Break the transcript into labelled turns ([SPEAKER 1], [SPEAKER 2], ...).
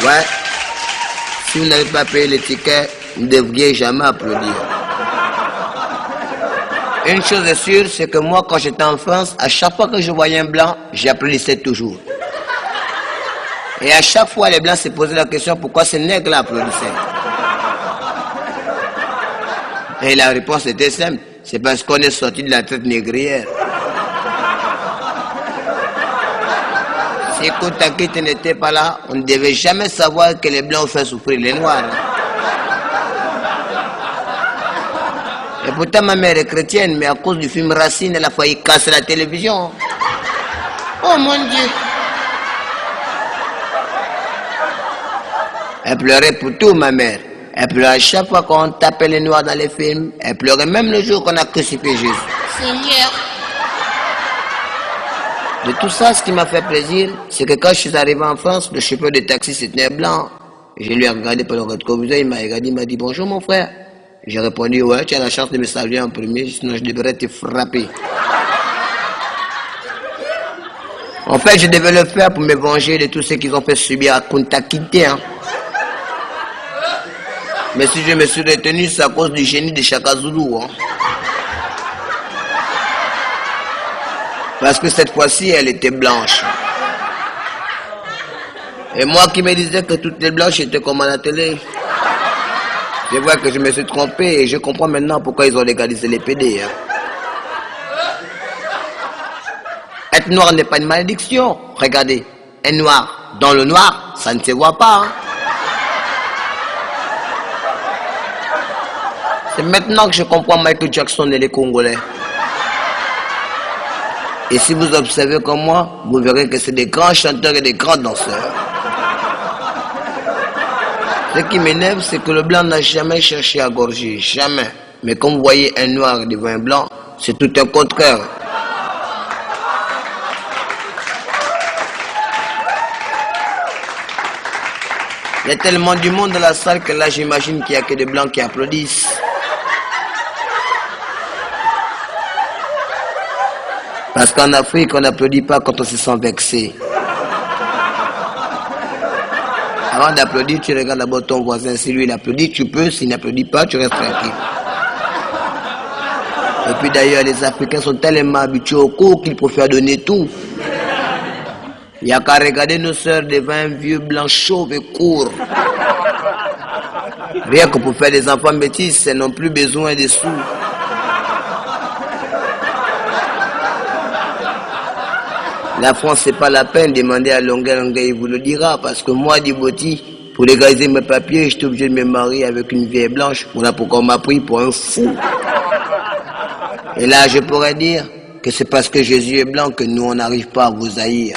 [SPEAKER 1] Ouais. Si vous n'avez pas payé les tickets, vous ne devriez jamais applaudir. Une chose est sûre, c'est que moi, quand j'étais en France, à chaque fois que je voyais un blanc, j'applaudissais toujours. Et à chaque fois, les blancs se posaient la question pourquoi ces nègres-là applaudissaient. Et la réponse était simple, c'est parce qu'on est sorti de la traite négrière. Si Kunta Kinte n'était pas là, on ne devait jamais savoir que les blancs ont fait souffrir les noirs. Et pourtant, ma mère est chrétienne, mais à cause du film Racine, elle a failli casser la télévision. Oh mon Dieu! Elle pleurait pour tout, ma mère. Elle pleurait à chaque fois qu'on tapait les noirs dans les films. Elle pleurait même le jour qu'on a crucifié Jésus.
[SPEAKER 2] Seigneur.
[SPEAKER 1] De tout ça, ce qui m'a fait plaisir, c'est que quand je suis arrivé en France, le chauffeur de taxi c'était un blanc. Je lui ai regardé par le rétroviseur, il m'a regardé, il m'a dit bonjour mon frère. J'ai répondu ouais, tu as la chance de me saluer en premier, sinon je devrais te frapper. En fait, je devais le faire pour me venger de tout ce qu'ils ont fait subir à Kunta Kinte. Hein. Mais si je me suis retenu, c'est à cause du génie de Shaka Zulu. Hein. Parce que cette fois-ci, elle était blanche. Et moi qui me disais que toutes les blanches étaient comme à la télé, je vois que je me suis trompé et je comprends maintenant pourquoi ils ont légalisé les PD. Hein. Être noir n'est pas une malédiction. Regardez, un noir dans le noir, ça ne se voit pas. Hein. C'est maintenant que je comprends Michael Jackson et les Congolais. Et si vous observez comme moi, vous verrez que c'est des grands chanteurs et des grands danseurs. Ce qui m'énerve, c'est que le blanc n'a jamais cherché à gorger, jamais. Mais comme vous voyez un noir devant un blanc, c'est tout un contraire. Il y a tellement du monde dans la salle que là j'imagine qu'il n'y a que des blancs qui applaudissent. Parce qu'en Afrique, on n'applaudit pas quand on se sent vexé. Avant d'applaudir, tu regardes d'abord ton voisin. Si lui il applaudit, tu peux. S'il n'applaudit pas, tu restes tranquille. Et puis d'ailleurs, les Africains sont tellement habitués au cours qu'ils préfèrent donner tout. Il n'y a qu'à regarder nos sœurs devant un vieux blanc chauve et court. Rien que pour faire des enfants métis, elles n'ont plus besoin de sous. La France, c'est pas la peine de demander à Longuet, il vous le dira, parce que moi, Djibouti, pour légaliser mes papiers, j'étais obligé de me marier avec une vieille blanche. Voilà pourquoi on m'a pris pour un fou. Et là, je pourrais dire que c'est parce que Jésus est blanc que nous, on n'arrive pas à vous haïr.